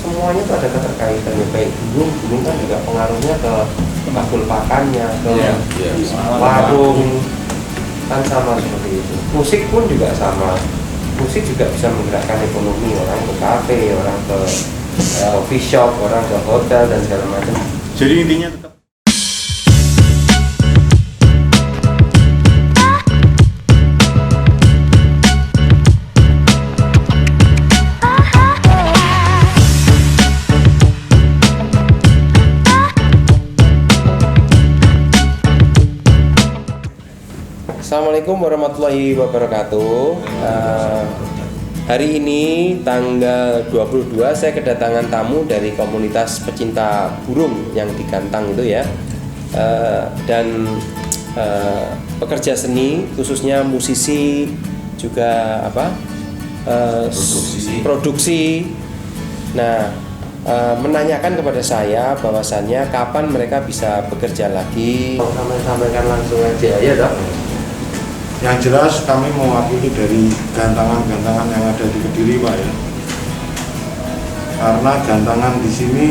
semuanya tuh ada keterkaitannya. Baik burung kan juga pengaruhnya ke bakul pakannya, ke warung, kan sama seperti itu. Musik pun juga sama. Musik juga bisa menggerakkan ekonomi, orang ke kafe, orang ke coffee shop, orang ke hotel dan segala macam. Jadi intinya tetap Assalamualaikum warahmatullahi wabarakatuh. Hari ini tanggal 22 saya kedatangan tamu dari komunitas pecinta burung yang di Gantang itu ya. Dan pekerja seni khususnya musisi juga produksi. Nah, menanyakan kepada saya bahwasannya kapan mereka bisa bekerja lagi. Sampaikan langsung aja ya dok. yang jelas kami mewakili dari gantangan-gantangan yang ada di Kediri, Pak ya. Karena gantangan di sini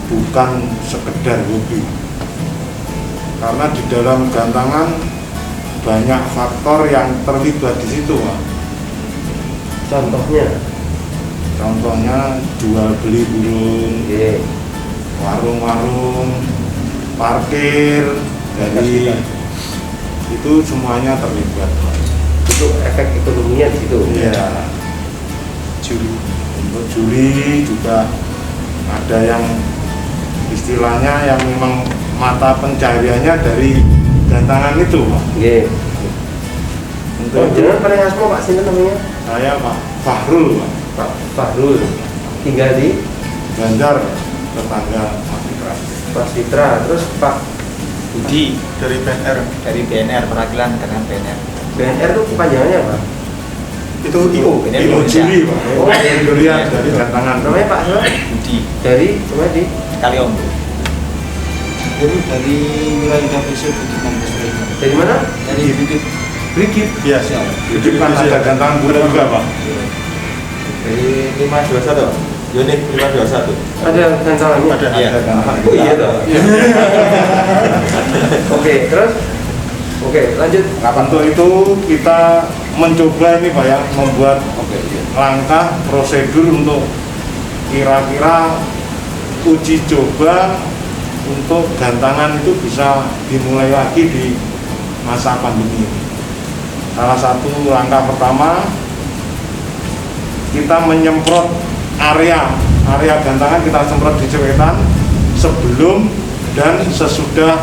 bukan sekedar hobi. Karena di dalam gantangan banyak faktor yang terlibat di situ, Pak. Contohnya jual beli burung, warung-warung, parkir, dari itu semuanya terlibat. Itu efek ekonominya di situ. Iya. Untuk juri juga ada yang istilahnya yang memang mata pencahariannya dari gantangan itu, Pak. Iya. Untuk Jangan paling asma Pak Sinten namanya? saya Pak Fahrul, Pak. Pak Fahrul. Tinggal di Banjar, tetangga Mas Fitra. Mas Fitra. Terus Pak Budi dari BNR perwakilan dengan BNR. BNR itu kepanjangannya apa? Itu BNR Iko Indonesia. juri, Pak. Oh, Durian dari gantangan. Namanya Pak siapa? Budi Dari mana di? Kaliombo. Itu dari wilayah Dapil Dari mana? dari Bukit. Brigit. Iya, jadi kan ada gantangan burung juga, Pak. Dari 521. Unit 521. Ada gantangannya. Ada Iya. gantangan. Oh iya toh. Oke, terus? Oke, lanjut. Untuk itu kita mencoba ini, Pak ya, membuat langkah prosedur untuk kira-kira uji coba untuk gantangan itu bisa dimulai lagi di masa pandemi ini. Salah satu langkah pertama kita menyemprot area gantangan, kita semprot di Cewetan sebelum dan sesudah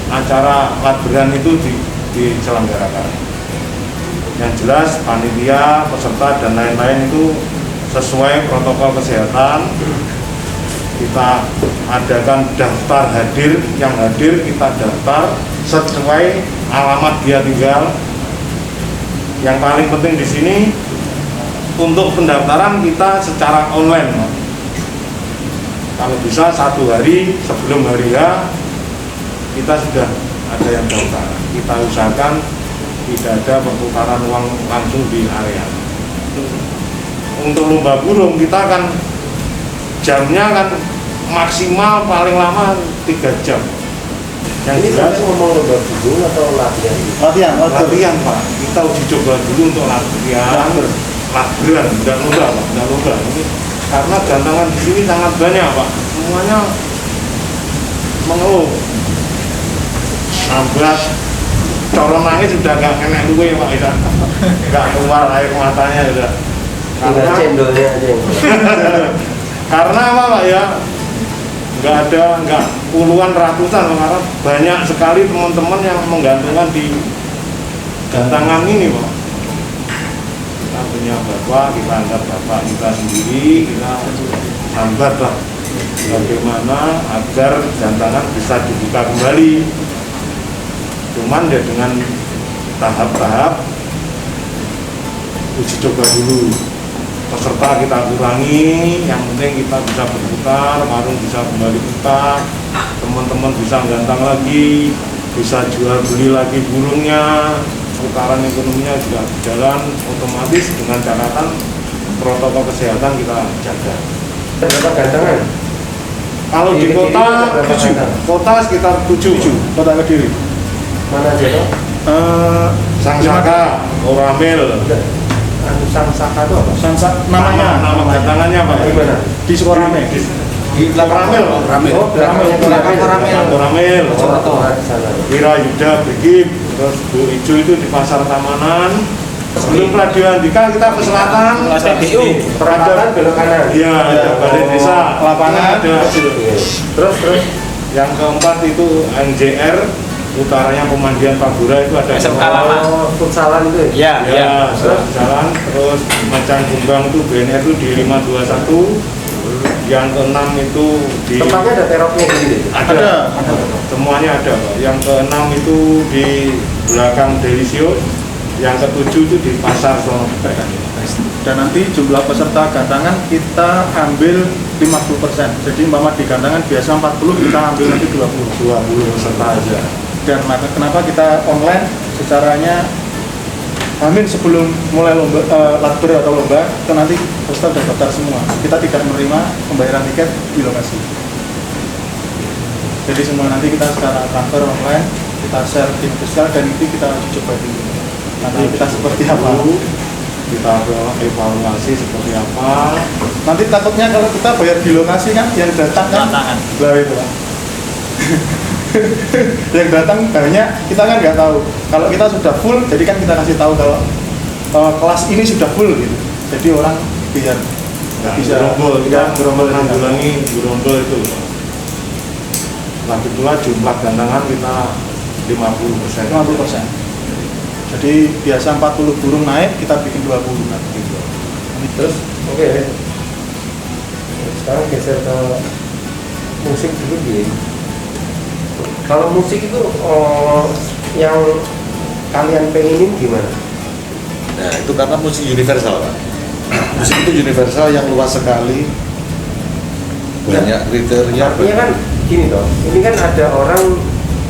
acara laberan itu diselenggarakan. Yang jelas panitia, peserta dan lain-lain itu sesuai protokol kesehatan. Kita adakan daftar hadir, yang hadir kita daftar sesuai alamat dia tinggal. Yang paling penting di sini untuk pendaftaran kita secara online. Kalau bisa 1 hari sebelum hari H kita sudah ada yang daftar. Kita usahakan tidak ada perputaran uang langsung di area. Untuk lomba burung kita kan jamnya kan maksimal paling lama 3 jam. Yang Ini jelas sampai ngomong lomba burung atau latihan? latihan, Pak. Kita uji coba dulu untuk latihan. Laberan, tidak lomba, Pak. Tidak lomba. Ini karena gantangan di sini sangat banyak, Pak. Semuanya mengeluh. Sambat, corong nangis sudah nggak kena luwe, Pak. Nggak keluar air matanya sudah. Tinggal cendolnya aja. Karena apa, Pak ya? Nggak puluhan ratusan, karena banyak sekali teman-teman yang menggantungkan di gantangan ini, Pak. Kita punya bapak, kita anggap bapak kita sendiri, kita sambat lah bagaimana agar gantangan bisa dibuka kembali. Cuman ya dengan tahap-tahap uji coba dulu. Peserta kita kurangi, yang penting kita bisa berputar, warung bisa kembali putar, teman-teman bisa gantang lagi, bisa jual beli lagi burungnya, putaran ekonominya juga berjalan otomatis dengan catatan protokol kesehatan kita jaga. Berapa gantangan? Kalau di Kediri kota berapa 7, gantangan? kota sekitar 7, kota Kediri. Mana aja toh? Sangsaka, Koramil, Sang Saka itu apa? nama gantangannya apa? Di mana? Di Sukorame. Di Koramil. Oh, belakangnya Koramil. Oh, di sana. Wirayuda, Brigip, terus Bu Ijo itu di Pasar Tamanan. Sebelum Radio Andika kita ke selatan. Perapatan belok kanan. Iya, ada Balai Desa, lapangan ada. Terus Yang keempat itu NJR, utaranya Pemandian Pagura itu ada. SMK Lama. oh, futsalan itu ya? Ya, Ya, jalan. Terus Macan Kumbang itu BNR itu di 521. Yang keenam itu di Tempatnya ada teroknya gitu. ada. Semuanya ada, Pak. Yang keenam itu di belakang Delisius. Yang ketujuh itu di Pasar Sono. Dan nanti jumlah peserta gantangan kita ambil 50%. Jadi umpama di gantangan biasa 40, kita ambil nanti 20. 20 peserta aja. Dan maka kenapa kita online? Secaranya Amin sebelum mulai lomba, latber atau lomba, itu nanti peserta sudah daftar semua. Kita tidak menerima pembayaran tiket di lokasi. Jadi semua nanti kita secara transfer online, kita share di media sosial dan itu kita uji coba dulu. Nanti kita seperti apa? Kita evaluasi seperti apa. Nanti takutnya kalau kita bayar di lokasi kan yang datang kan Tantangan. lah itu Pak. Yang datang banyak kita kan nggak tahu. Kalau kita sudah full, jadi kan kita kasih tahu kalau kelas ini sudah full gitu. Jadi orang biar bisa gerombol, kita gerombol menanggulangi gerombol itu. Lagi pula jumlah gantangan kita 50%. 50%. Jadi biasa 40 burung naik, kita bikin 20 nanti. Terus oke. Sekarang geser ke musik dulu gitu. Kalau musik itu yang kalian pengenin gimana? Nah, itu karena musik universal, Pak. Musik itu universal yang luas sekali. Banyak kriteria. Artinya kan gini toh, ini kan ada orang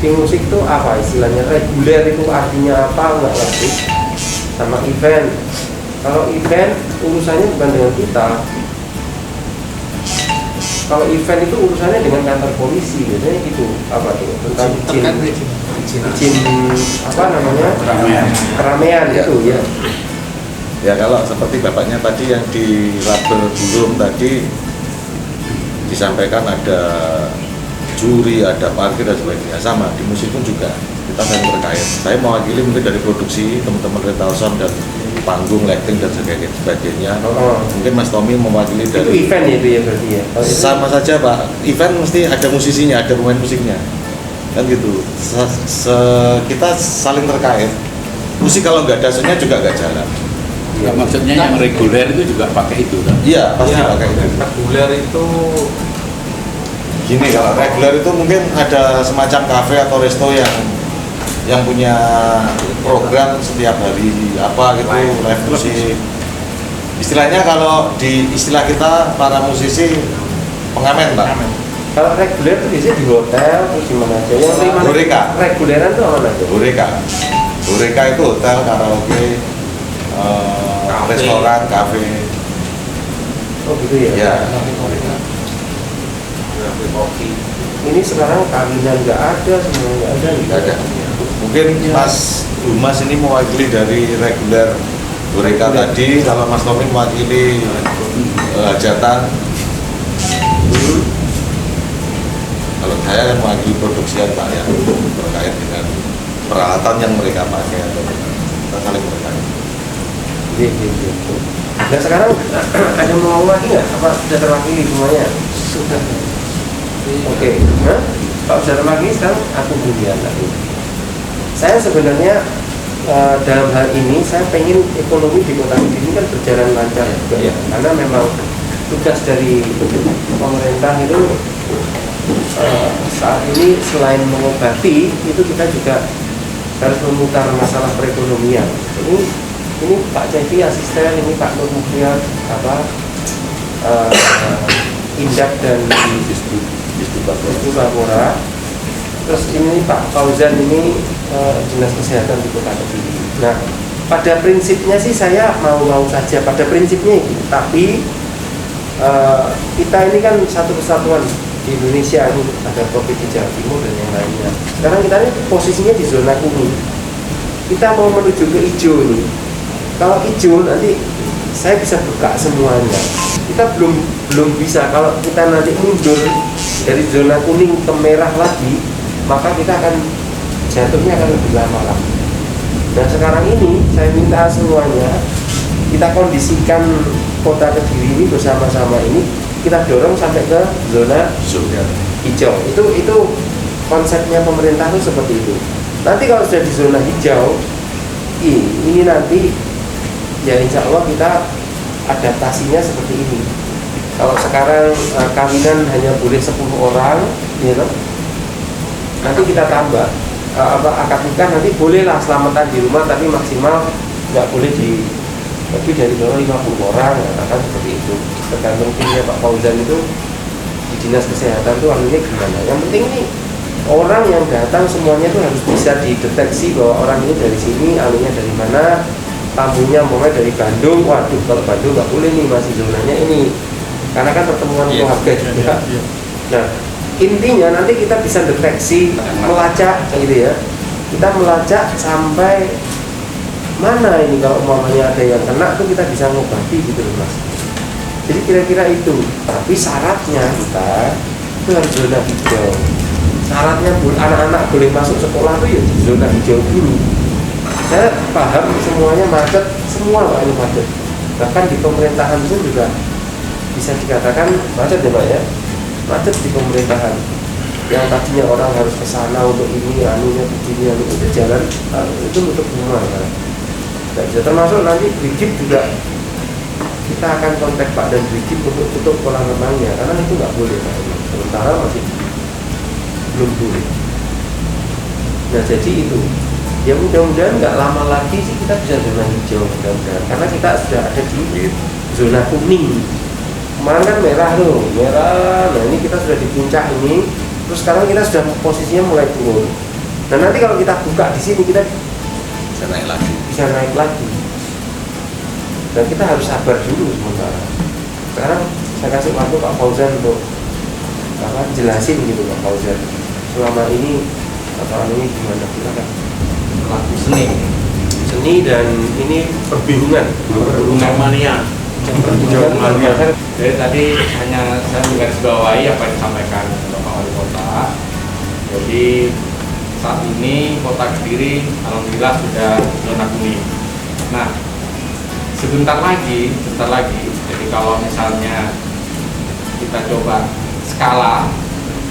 di musik itu apa istilahnya, reguler itu artinya apa nggak ngerti, sama event. Kalau event urusannya bukan dengan kita. Kalau event itu urusannya dengan kantor polisi, biasanya gitu. Apa tuh tentang izin apa namanya, keramaian Ya. itu ya. Ya kalau seperti bapaknya tadi yang di label burung tadi disampaikan ada juri, ada parkir dan sebagainya. Sama di musik pun juga kita saling terkait. Saya mewakili mungkin dari produksi teman-teman rental sound dan panggung, lighting dan sebagainya. Oh. Mungkin Mas Tommy mewakili Itu dari event ya itu ya berarti ya. Kalau itu- sama saja Pak. Event mesti ada musisinya, ada pemain musiknya. Kan gitu. Kita saling terkait. Musik kalau nggak ada soundnya juga nggak jalan. Ya, maksudnya yang reguler itu juga pakai itu kan? Iya, pasti Ya, pakai itu. reguler itu Gini, kalau reguler itu mungkin ada semacam kafe atau resto yang punya program setiap hari apa gitu, live musik. Istilahnya kalau di istilah kita para musisi pengamen, Pak. kalau reguler itu biasanya di hotel terus di mana aja. Yang lima Horeca. reguleran itu apa aja? Horeca. Horeca itu hotel, karaoke, restoran, kafe. Oh gitu ya. Ya. Ini sekarang kawinan nggak ada, semua nggak ada. Gitu. Nggak ada. Mungkin Mas Dumas ini mewakili dari reguler Horeca tadi, kalau Mas Tommy mewakili hajatan. Kalau saya kan mewakili produksian Pak ya, terkait dengan peralatan yang mereka pakai atau kita saling berkait. Gitu. Nah sekarang ada mau lagi nggak? Apa sudah terwakili semuanya? Sudah. Oke. Nah, kalau sudah terwakili sekarang aku duluan lagi. Saya sebenarnya dalam hal ini saya pengen ekonomi di kota ini kan berjalan lancar juga ya. Karena memang tugas dari pemerintah itu saat ini selain mengobati itu kita juga harus memutar masalah perekonomian. Ini Pak Cevi asisten, ini Pak Nur Mukhliar Indap dan Disputapora. Terus ini Pak Fauzan ini dinas kesehatan di Kota Kediri. Nah pada prinsipnya sih saya mau saja pada prinsipnya itu, tapi kita ini kan satu kesatuan di Indonesia, ini ada Provinsi Jawa Timur dan yang lainnya. Sekarang kita ini posisinya di zona kuning, kita mau menuju ke hijau ini. Kalau hijau nanti saya bisa buka semuanya. Kita belum bisa. Kalau kita nanti mundur dari zona kuning ke merah lagi, maka kita akan jatuhnya akan lebih lama lagi. Nah sekarang ini saya minta semuanya kita kondisikan kota Kediri ini bersama-sama ini, kita dorong sampai ke zona hijau. Itu konsepnya pemerintah itu seperti itu. Nanti kalau sudah di zona hijau, ini nanti ya insya Allah kita adaptasinya seperti ini. Kalau sekarang kawinan hanya boleh 10 orang, ya, nanti kita tambah akad nikah nanti bolehlah selamatan di rumah, tapi maksimal nggak boleh lebih dari 50 orang, akan seperti itu. Tergantung timnya Pak Fauzan itu di dinas kesehatan itu anunya gimana. Yang penting nih orang yang datang semuanya itu harus bisa dideteksi bahwa orang ini dari sini, anunya dari mana, tamunya umpamanya dari Bandung. Waduh, kalau Bandung nggak boleh nih, masih zonanya ini, karena kan pertemuan keluarga juga. Nah intinya nanti kita bisa deteksi, melacak gitu ya, kita melacak sampai mana ini. Kalau umpamanya ada yang kena tuh kita bisa ngobati gitu loh Mas. Jadi kira-kira itu. Tapi syaratnya kita itu harus zona hijau. Syaratnya anak-anak boleh masuk sekolah tuh ya di zona hijau dulu. Saya paham semuanya macet, semua Pak ini macet. Bahkan di pemerintahan pun juga bisa dikatakan macet ya Pak ya. Macet di pemerintahan. Yang tadinya orang harus ke sana untuk ini, anunya begini, untuk jalan itu untuk semua ya. Bisa termasuk nanti Brigip juga kita akan kontak Pak dan Brigip untuk tutup kolam renangnya, karena itu nggak boleh Pak. Sementara masih belum boleh. Nah jadi itu ya, mudah-mudahan nggak lama lagi sih kita bisa zona hijau, mudah-mudahan, karena kita sudah ada di zona kuning. Kemarin kan merah loh, merah. Nah ini kita sudah di puncak ini, terus sekarang kita sudah posisinya mulai turun. Dan nanti kalau kita buka di sini kita bisa naik lagi. Dan kita harus sabar dulu sementara. Sekarang saya kasih waktu Pak Fauzan untuk jelasin gitu Pak Fauzan. Selama ini ini gimana kita kan? Pelaku seni Dan ini perhubungan mania. Jadi tadi hanya saya menggarisbawahi apa yang disampaikan Bapak Wali Kota. Jadi saat ini Kota Kediri alhamdulillah sudah zona kuning. Nah, sebentar lagi, jadi kalau misalnya kita coba skala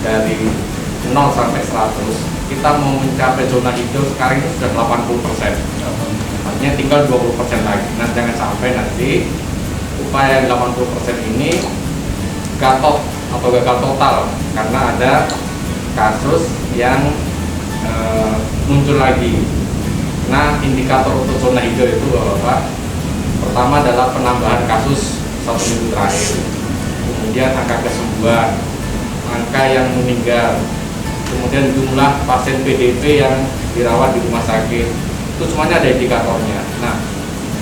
dari 0 sampai 100, kita mau mencapai zona hijau sekarang ini sudah 80%. Artinya tinggal 20% lagi. Nah, jangan sampai nanti upaya 80% ini gatot atau gagal total karena ada kasus yang muncul lagi. Nah, indikator untuk zona hijau itu Bapak, pertama adalah penambahan kasus 1 minggu terakhir, kemudian angka kesembuhan, angka yang meninggal, kemudian jumlah pasien PDP yang dirawat di rumah sakit, itu semuanya ada indikatornya. Nah,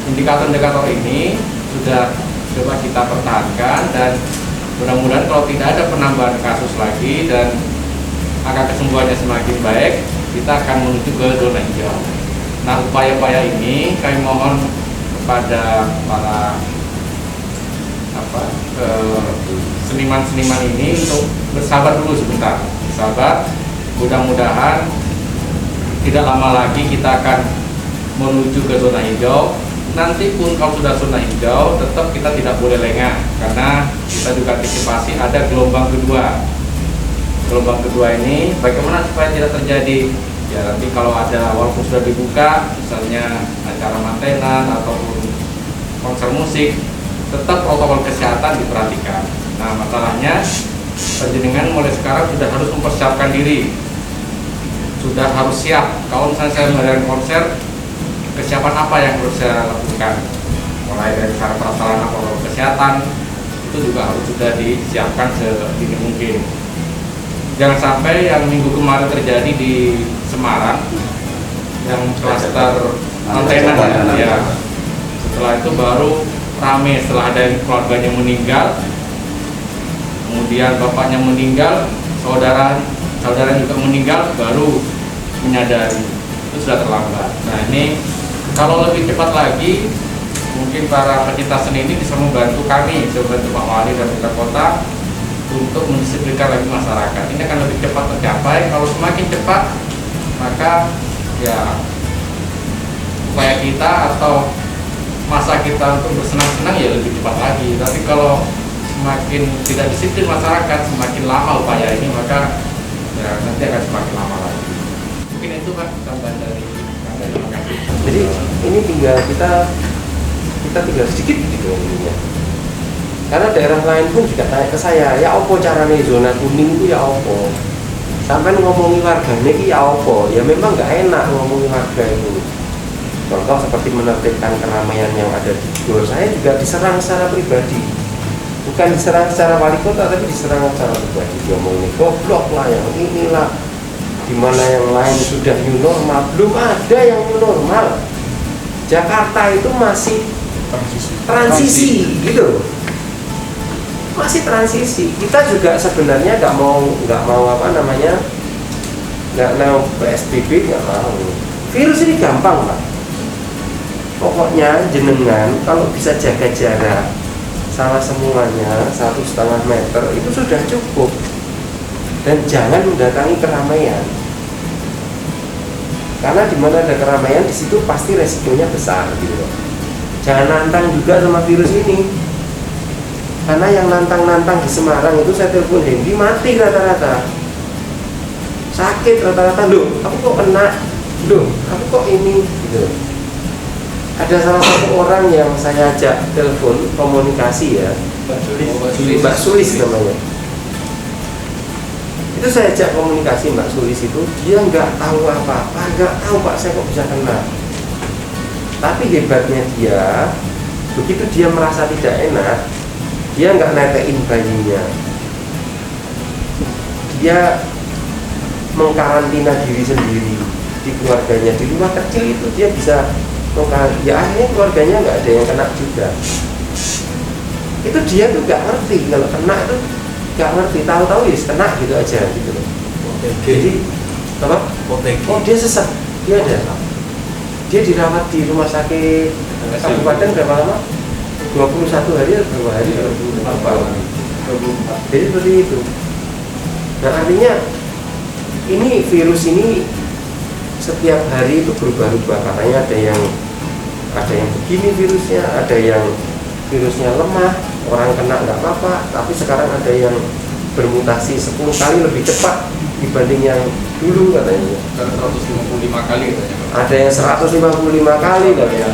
indikator-indikator ini sudah coba kita pertahankan, dan mudah-mudahan kalau tidak ada penambahan kasus lagi dan angka kesembuhannya semakin baik, kita akan menuju ke zona hijau. Nah, upaya-upaya ini kami mohon kepada para seniman-seniman ini untuk bersabar dulu sebentar, bersabar. Mudah-mudahan tidak lama lagi kita akan menuju ke zona hijau. Nanti pun kalau sudah zona hijau, tetap kita tidak boleh lengah, karena kita juga antisipasi ada gelombang kedua. Gelombang kedua ini bagaimana supaya tidak terjadi? Ya nanti kalau ada, walaupun sudah dibuka, misalnya acara mantenan ataupun konser musik, tetap protokol kesehatan diperhatikan. Nah, masalahnya penjenengan mulai sekarang sudah harus mempersiapkan diri, sudah harus siap. Kalau misalnya saya mengadakan konser, kesiapan apa yang harus saya lakukan? Mulai dari sarana prasarana protokol kesehatan itu juga harus sudah disiapkan sedini mungkin. Jangan sampai yang minggu kemarin terjadi di Semarang, yang klaster antena ya. Setelah itu baru rame, setelah ada yang keluarganya meninggal, kemudian bapaknya meninggal, saudara juga meninggal, baru menyadari itu sudah terlambat. Nah ini kalau lebih cepat lagi, mungkin para pecinta seni ini bisa membantu kami, bisa membantu Pak Wali dan Pemerintah Kota untuk mendisiplinkan lagi masyarakat. Ini akan lebih cepat tercapai. Kalau semakin cepat, maka ya upaya kita atau masa kita untuk bersenang-senang ya lebih cepat lagi. Tapi kalau semakin tidak disiplin masyarakat, semakin lama upaya ini, maka ya nanti akan semakin lama lagi. Mungkin itu Pak tambahan dari kami. Terima kasih. Jadi ini tinggal kita tinggal sedikit gitu ininya. Karena daerah lain pun juga tanya ke saya, ya opo caranya zona kuning itu ya opo. Sampai ngomongi warganya itu ya opo. Ya memang nggak enak ngomongi warga itu. Contoh seperti menertibkan keramaian yang ada di Gor, saya juga diserang secara pribadi. Bukan diserang secara wali kota, tapi diserang secara pribadi. Dia mau ini goblok lah, yang inilah. Dimana yang lain sudah new normal, belum ada yang new normal. Jakarta itu masih transisi gitu, masih transisi. Kita juga sebenarnya nggak mau apa namanya, nggak mau PSBB, nggak mau. Virus ini gampang Pak. Pokoknya jenengan kalau bisa jaga jarak salah semuanya 1,5 meter itu sudah cukup. Dan jangan mendatangi keramaian, karena di mana ada keramaian di situ pasti resikonya besar gitu loh. Jangan nantang juga sama virus ini, karena yang nantang di Semarang itu saya telepon Hendy mati rata-rata, sakit rata-rata. Loh aku kok kena, loh aku kok ini gitu. Ada salah satu orang yang saya ajak telepon komunikasi ya, Mbak Sulis namanya. Itu saya ajak komunikasi Mbak Sulis itu, dia nggak tahu apa-apa, nggak tahu Pak saya kok bisa kena. Tapi hebatnya dia, begitu dia merasa tidak enak, dia nggak netein bayinya, dia mengkarantina diri sendiri di keluarganya, di rumah kecil itu dia bisa ya akhirnya keluarganya nggak ada yang kena juga. Itu dia tuh nggak ngerti kalau kena itu, nggak ngerti, tahu-tahu ya kena gitu aja gitu loh. Jadi apa? Oh dia sesak, dia ada. Dia dirawat di rumah sakit kabupaten berapa lama? 21 hari atau berapa hari? 24. Jadi seperti itu. Nah artinya ini virus ini setiap hari itu berubah-ubah. Katanya ada yang begini virusnya, ada yang virusnya lemah, orang kena nggak apa-apa, tapi sekarang ada yang bermutasi 10 kali lebih cepat dibanding yang dulu katanya. 155 kali katanya. Ada yang 155 kali katanya.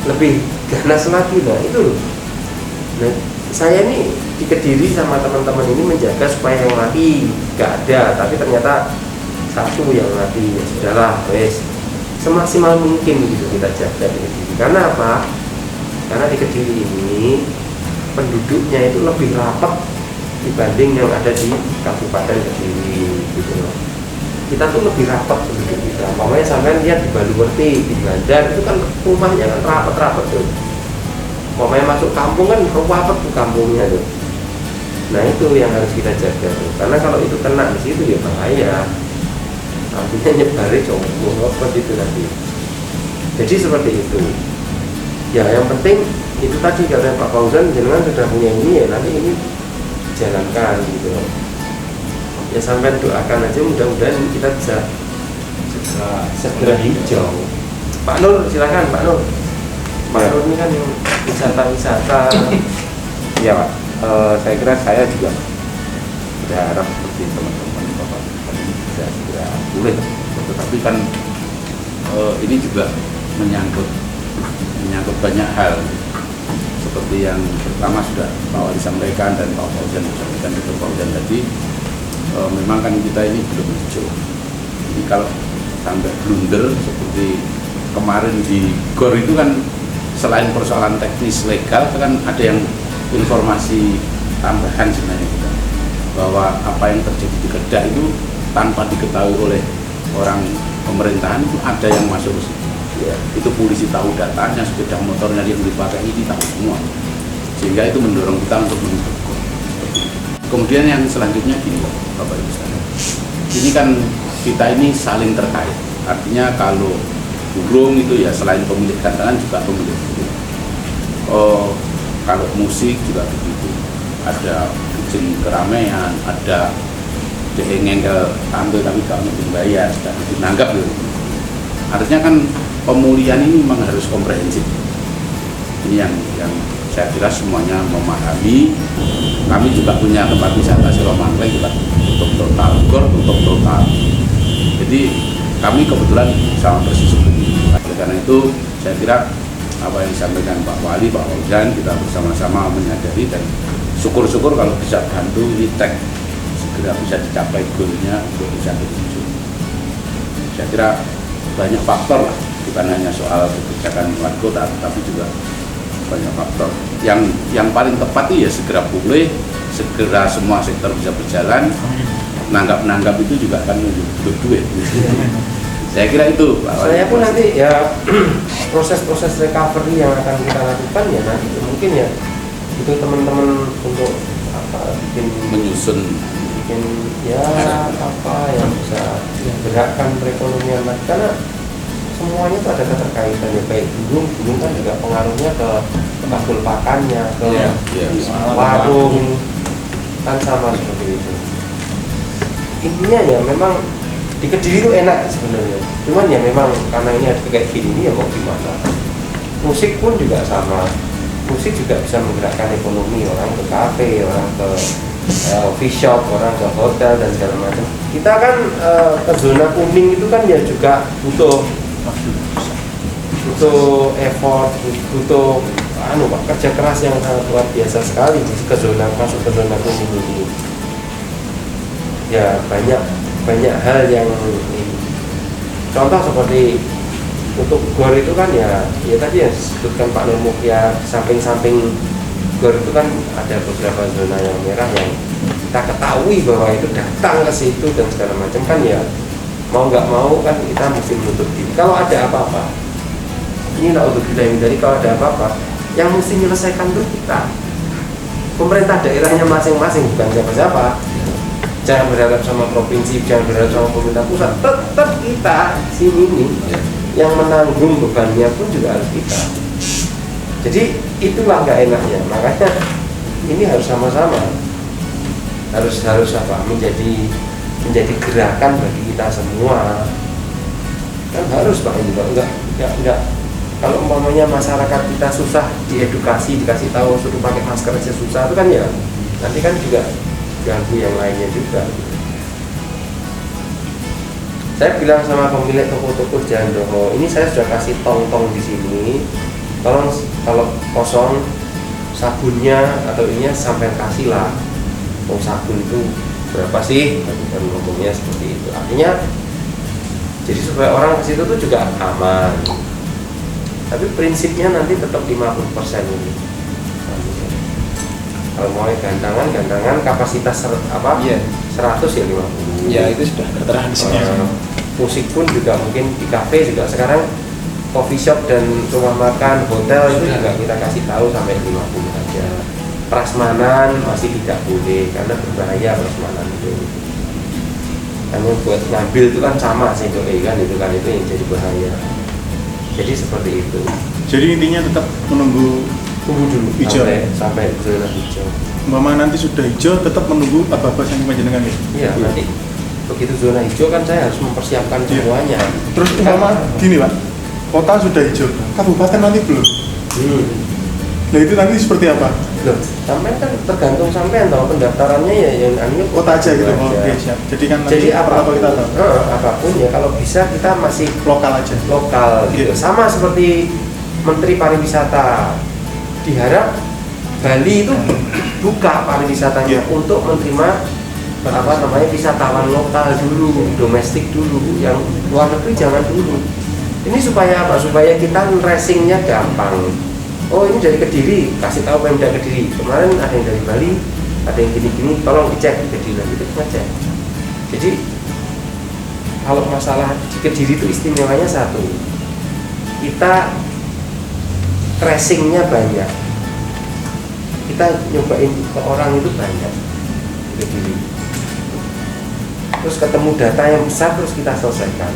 Lebih ganas lagi lah itu. Nah, saya nih di Kediri sama teman-teman ini menjaga supaya yang mati nggak ada, tapi ternyata satu yang mati. Ya sudahlah, wes semaksimal mungkin gitu kita jaga di Kediri. Karena apa? Karena di Kediri ini penduduknya itu lebih rapat dibanding yang ada di Kabupaten Kediri gitu loh. Kita tuh lebih rapat penduduk kita. Makanya sampai lihat di Baluwerti, di Bandar itu kan rumahnya kan rapat-rapat tuh. Makanya masuk kampung kan rapat tuh kampungnya tuh. Nah itu yang harus kita jaga tuh. Karena kalau itu kena di situ ya bahaya. Artinya nyebarin coba apa gitu nanti. Jadi seperti itu. Ya yang penting itu tadi kata Pak Fauzan, jenengan sudah punya ini ya nanti ini jalankan gitu. Ya sampai doakan aja mudah-mudahan kita bisa segera hijau. Pak Nur silakan Pak Nur. Pak Nur ini kan wisata. Ya Pak, saya kira saya juga berharap seperti teman-teman Bapak ini bisa segera pulih. Tetapi kan ini juga menyangkut banyak hal seperti yang pertama sudah Pak Wali sampaikan dan Pak Fauzan sampaikan ke Pak Fauzan tadi, memang kan kita ini belum hijau. Jadi kalau sampai blunder seperti kemarin di GOR itu kan selain persoalan teknis legal kan ada yang informasi tambahan sebenarnya kita, bahwa apa yang terjadi di Kedah itu tanpa diketahui oleh orang pemerintahan itu ada yang masuk ke situ. ya itu polisi tahu datanya, sepeda motornya yang dipakai ini tahu semua, sehingga itu mendorong kita untuk menegur. Kemudian yang selanjutnya gini Bapak Ibu sekalian, ini kan kita ini saling terkait, artinya kalau burung itu ya selain pemilik gantangan juga pemilik burung. Kalau musik juga begitu, ada bikin keramaian, ada dehengeng ke tampil tapi gak mau dibayar, gak dinanggap gitu. Artinya kan pemulihan ini memang harus komprehensif. Ini yang saya kira semuanya memahami. Kami juga punya tempat wisata Siromangkleng juga tutup total, gor tutup total. Jadi kami kebetulan sama persis seperti itu. Oleh karena itu saya kira apa yang disampaikan Pak Wali, Pak Fauzan, kita bersama-sama menyadari dan syukur-syukur kalau bisa bantu ini segera bisa dicapai goalnya untuk bisa terwujud. Saya kira banyak faktor lah, bukan hanya soal kebijakan luar kota, tapi juga banyak faktor. Yang paling tepat itu ya segera pulih, segera semua sektor bisa berjalan. Nanggap itu juga akan butuh duit. Saya kira itu Pak Wali. Saya pun nanti ya proses-proses recovery yang akan kita lakukan ya nanti mungkin ya itu teman-teman untuk bikin ya apa yang bisa gerakkan perekonomian lagi, karena semuanya itu ada keterkaitan ya, baik gunung kan juga pengaruhnya ke bakul pakannya, ke warung kan sama seperti itu. Intinya ya memang di Kediri itu enak sebenarnya, cuman ya memang karena ini ada kayak gini ya mau gimana. Musik pun juga sama, musik juga bisa menggerakkan ekonomi, orang ke kafe, orang ke coffee shop, orang ke hotel dan segala macam. Kita kan ke zona kuning itu kan ya juga butuh effort, butuh kerja keras yang sangat luar biasa sekali masuk ke zona kuning ini. Ya banyak hal yang contoh seperti untuk gor itu kan ya tadi yang disebutkan Pak Nur ya, samping-samping gor itu kan ada beberapa zona yang merah yang kita ketahui bahwa itu datang ke situ dan segala macam kan ya mau nggak mau kan kita mesti menutup diri. Kalau ada apa-apa, ini lah untuk kita hindari. Kalau ada apa-apa yang mesti menyelesaikan itu kita, pemerintah daerahnya masing-masing, bukan siapa-siapa. Jangan berharap sama provinsi, jangan berharap sama pemerintah pusat, tetap kita sini nih yang menanggung bebannya pun juga harus kita. Jadi itulah nggak enaknya, makanya ini harus sama-sama, harus menjadi gerakan bagi kita semua. Kan harus Pak, ini enggak kalau umpamanya masyarakat kita susah diedukasi, dikasih tahu suruh pakai masker aja susah, itu kan ya nanti kan juga ganggu yang lainnya juga. Saya bilang sama pemilik toko-toko Jalan Doho, ini saya sudah kasih tong-tong di sini, tolong kalau kosong sabunnya atau ininya sampai kasih lah. Sabun itu berapa sih? Dan ngomongnya seperti itu. Artinya jadi supaya orang ke situ tuh juga aman. Tapi prinsipnya nanti tetap 50% ini. Kalau mau gantangan kapasitas 100 ya 50. Ya itu sudah tertera di sini. Musik pun juga mungkin di kafe juga sekarang coffee shop dan rumah makan, hotel itu juga kita kasih tahu sampai 50 aja. Prasmanan masih tidak boleh karena berbahaya prasmanan itu. Karena buat ngambil itu kan sama sih kan itu yang jadi bahaya. Jadi seperti itu. Jadi intinya tetap menunggu dulu hijau sampai zona hijau. Mama nanti sudah hijau tetap menunggu apa-apa yang panjenengan ya. Iya, nanti begitu zona hijau kan saya harus mempersiapkan semuanya. Terus umpama gini Pak, kota sudah hijau, kabupaten nanti belum. Nah itu nanti seperti apa? Loh, sampai kan tergantung sampean tahu pendaftarannya ya yang kota aja gitu. Oke, siap. Jadi kan nanti jadi apapun kita tahu. Apapun ya kalau bisa kita masih lokal aja. Lokal gitu. Sama seperti Menteri Pariwisata. Diharap Bali itu buka pariwisatanya untuk menerima wisatawan lokal dulu, domestik dulu, yang luar negeri jangan dulu. Ini supaya apa? Supaya kita racingnya gampang. Oh ini dari Kediri, kasih tahu Pemda Kediri. Kemarin ada yang dari Bali, ada yang gini-gini, tolong dicek Kediri nanti kita ngecek. Jadi kalau masalah di Kediri itu istimewanya satu, kita tracingnya banyak, kita nyobain ke orang itu banyak ke diri, terus ketemu data yang besar terus kita selesaikan.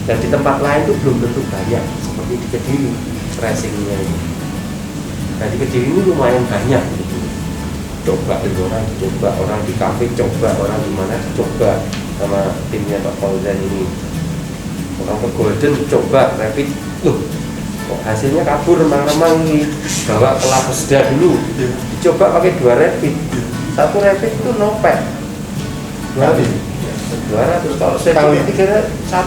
Dan di tempat lain itu belum tentu banyak seperti di Kediri tracingnya ini. Nah di Kediri ini lumayan banyak gitu. Coba itu orang di kafe coba, orang di mana coba sama timnya Pak Fauzan ini. Orang ke Golden coba rapid, loh kok hasilnya kabur remang-remang nih, bawa ke Labesda dulu, dicoba pakai 2 rapid, 1 rapid itu nopet 200, kalau saya coba 1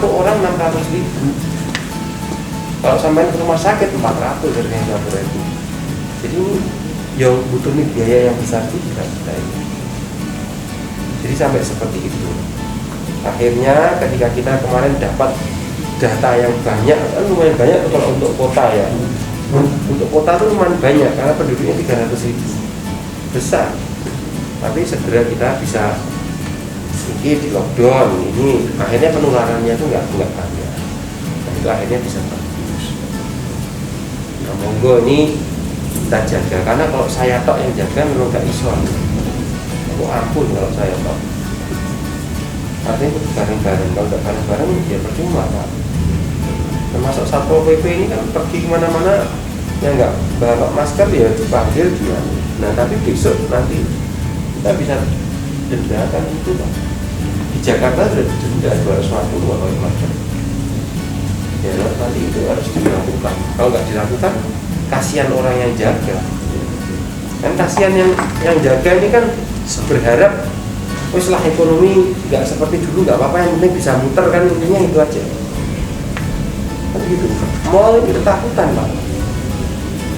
orang 600.000, kalau sampai ke rumah sakit 400 harganya 1 rapid. Jadi ini yang butuh nih biaya yang besar juga kita ini. Jadi sampai seperti itu. Akhirnya ketika kita kemarin dapat data yang banyak, kan lumayan banyak kalau untuk kota ya. Untuk kota itu lumayan banyak karena penduduknya 300.000, besar. Tapi segera kita bisa ini di lockdown ini, akhirnya penularannya itu nggak banyak. Nah itu akhirnya bisa bagus. Nah monggo ini kita jaga, karena kalau saya tok yang jaga memang nggak iso. Aku ampun kalau saya tok. Artinya itu bareng-bareng, kalau nggak bareng-bareng ya percuma Pak. Termasuk Satpol PP ini kan pergi kemana-mana ya nggak bawa masker ya dipanggil dia. Nah tapi besok nanti kita bisa dendakan itu Pak. Di Jakarta sudah didenda 250 kalau macam. Ya nanti itu harus dilakukan. Kalau nggak dilakukan, kasihan orang yang jaga. Kan kasihan yang jaga ini kan berharap wis lah ekonomi nggak seperti dulu, nggak apa-apa, yang penting bisa muter, kan intinya itu aja. Kan gitu. Mall ini ketakutan Pak.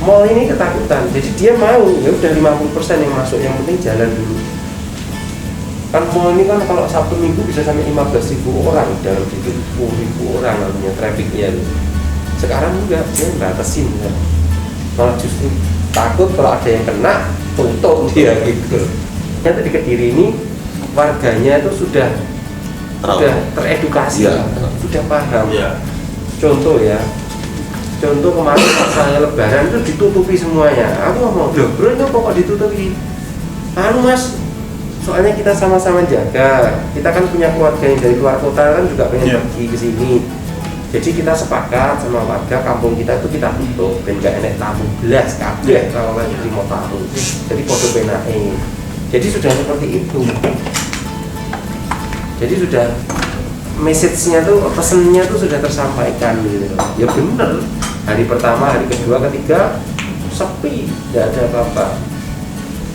Mall ini ketakutan. Jadi dia mau ya udah 50% yang masuk, yang penting jalan dulu. Kan mall ini kan kalau Sabtu Minggu bisa sampai 15.000 orang dalam situ, 10.000 orang namanya trafficnya. Sekarang enggak, dia batasin kan. Malah justru takut kalau ada yang kena tutup dia gitu. Yang di Kediri ini warganya itu sudah teredukasi, ya, sudah paham. Ya. Contoh kemarin pas saya Lebaran itu ditutupi semuanya. Aku ngomong, loh bro ini kok ditutupi? Anu mas, soalnya kita sama-sama jaga. Kita kan punya keluarga yang dari luar kota kan juga pengen pergi ke sini. Jadi kita sepakat sama warga kampung kita itu kita tutup, ben gak enek tamu belas kabeh kalau lagi mau tamu. Jadi podo penake. Jadi sudah seperti itu. Jadi sudah message-nya tuh, pesennya tuh sudah tersampaikan gitu. Ya bener. Hari pertama, hari kedua, ketiga sepi, tidak ada apa-apa.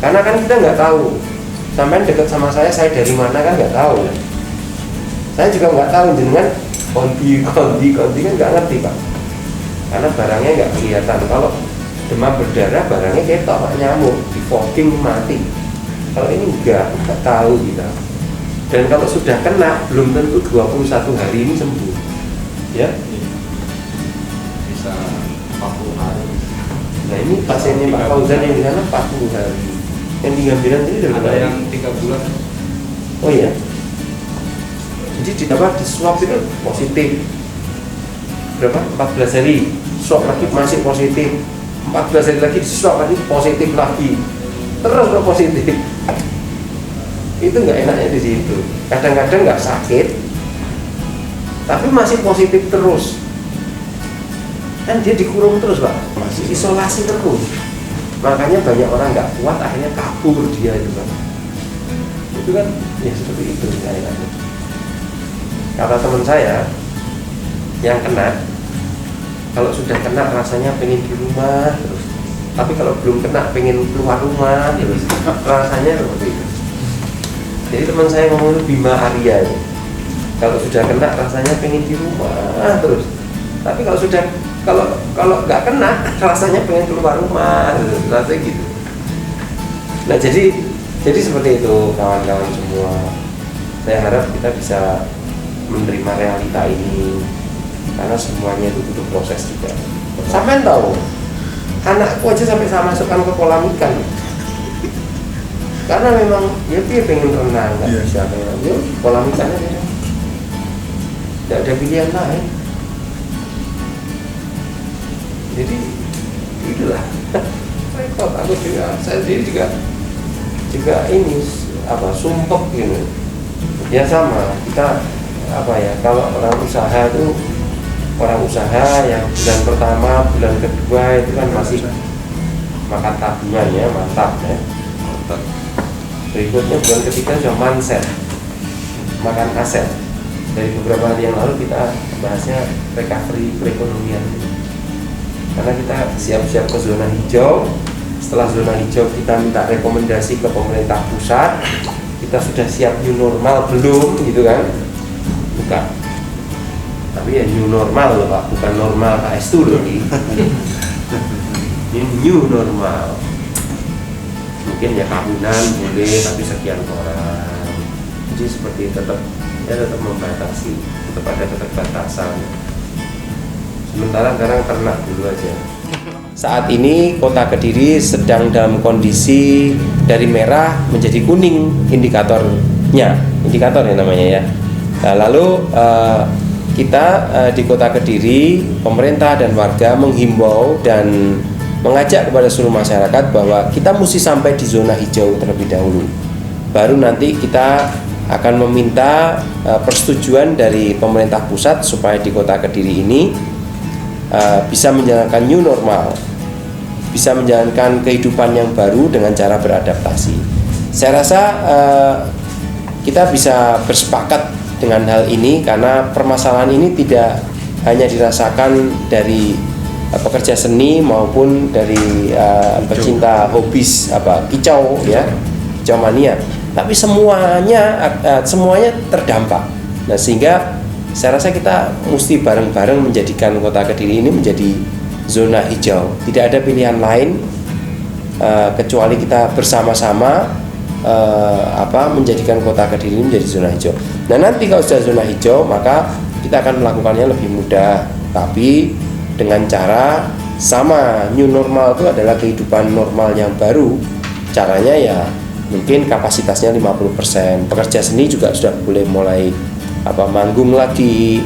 Karena kan kita nggak tahu. Sampai dekat sama saya dari mana kan nggak tahu. Saya juga nggak tahu jenengan konti kan nggak ngerti Pak. Karena barangnya nggak kelihatan. Kalau demam berdarah barangnya ketok Pak, nyamuk, di fogging mati. Kalau ini nggak tahu kita. Dan kalau sudah kena belum tentu 21 hari ini sembuh. Ya. Bisa 40 hari. Nah ini pasiennya Pak Fauzan yang di sana 40 hari. Yang di Gambiran ini dari ada yang 3 bulan. Oh iya. Jadi di swab itu positif. Berapa? 14 hari. Swab lagi masih positif. 14 hari lagi di swab lagi positif lagi. Terus positif. Itu nggak enaknya di situ. Kadang-kadang nggak sakit, tapi masih positif terus. Kan dia dikurung terus Pak, masih isolasi terus. Makanya banyak orang nggak kuat, akhirnya kabur dia itu Pak. Itu kan ya seperti itu nggak enaknya. Kata teman saya yang kena, kalau sudah kena rasanya pengen di rumah terus. Tapi kalau belum kena pengen keluar rumah terus. Rasanya seperti itu. Jadi teman saya ngomong itu Bima Arya ini. Kalau sudah kena rasanya pengen di rumah terus. Tapi kalau nggak kena rasanya pengen keluar rumah terus. Rasanya gitu. Nah jadi seperti itu kawan-kawan semua. Saya harap kita bisa menerima realita ini karena semuanya itu butuh proses juga. Sampai tahu anakku aja sampai saya masukkan ke kolam ikan. Karena memang ya dia pengen renang, nggak bisa renang, ya kolam ikan aja, tidak ada pilihan lain. Jadi itulah repot. Aku juga, saya sendiri juga ini sumpek gitu. Ya sama, kita kalau orang usaha yang bulan pertama, bulan kedua itu kan masih makan tabungan ya, mantap ya. Berikutnya bulan ketiga sudah mindset, makan aset. Dari beberapa hari yang lalu kita bahasnya recovery perekonomian, karena kita siap-siap ke zona hijau. Setelah zona hijau kita minta rekomendasi ke pemerintah pusat, kita sudah siap new normal belum gitu kan? Bukan, tapi ya new normal loh Pak, bukan normal KS2 loh ini new normal. Mungkin ya tahunan boleh, tapi sekian orang. Jadi seperti tetap membatasi, tetap ada keterbatasan. Sementara sekarang ternak dulu aja. Saat ini Kota Kediri sedang dalam kondisi dari merah menjadi kuning indikatornya, indikator ya namanya ya. Nah, lalu kita di Kota Kediri, pemerintah dan warga menghimbau dan mengajak kepada seluruh masyarakat bahwa kita mesti sampai di zona hijau terlebih dahulu. Baru nanti kita akan meminta persetujuan dari pemerintah pusat supaya di Kota Kediri ini bisa menjalankan new normal, bisa menjalankan kehidupan yang baru dengan cara beradaptasi. Saya rasa kita bisa bersepakat dengan hal ini karena permasalahan ini tidak hanya dirasakan dari pekerja seni maupun dari pecinta hobis kicau ya, kicau mania, tapi semuanya terdampak. Nah, sehingga saya rasa kita mesti bareng-bareng menjadikan Kota Kediri ini menjadi zona hijau. Tidak ada pilihan lain kecuali kita bersama-sama menjadikan Kota Kediri ini menjadi zona hijau. Nah, nanti kalau sudah zona hijau maka kita akan melakukannya lebih mudah, tapi dengan cara sama. New normal itu adalah kehidupan normal yang baru. Caranya ya mungkin kapasitasnya 50%. Pekerja seni juga sudah boleh mulai manggung lagi,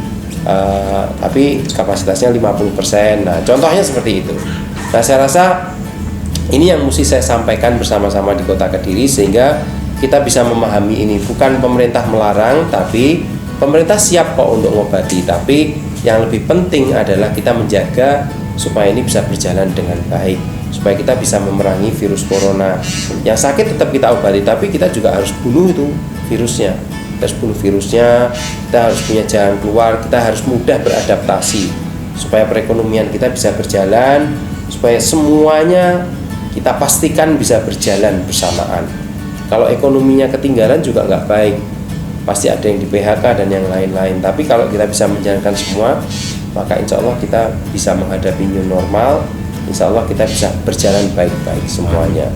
tapi kapasitasnya 50%. Nah, contohnya seperti itu. Nah, saya rasa ini yang mesti saya sampaikan bersama-sama di Kota Kediri sehingga kita bisa memahami ini. Bukan pemerintah melarang, tapi pemerintah siap kok untuk mengobati. Tapi yang lebih penting adalah kita menjaga supaya ini bisa berjalan dengan baik, supaya kita bisa memerangi virus corona. Yang sakit tetap kita obati, tapi kita juga harus bunuh itu virusnya. Kita harus bunuh virusnya, kita harus punya jalan keluar, kita harus mudah beradaptasi supaya perekonomian kita bisa berjalan, supaya semuanya kita pastikan bisa berjalan bersamaan. Kalau ekonominya ketinggalan juga nggak baik, pasti ada yang di PHK dan yang lain-lain. Tapi kalau kita bisa menjalankan semua, maka insya Allah kita bisa menghadapi new normal. Insya Allah kita bisa berjalan baik-baik semuanya.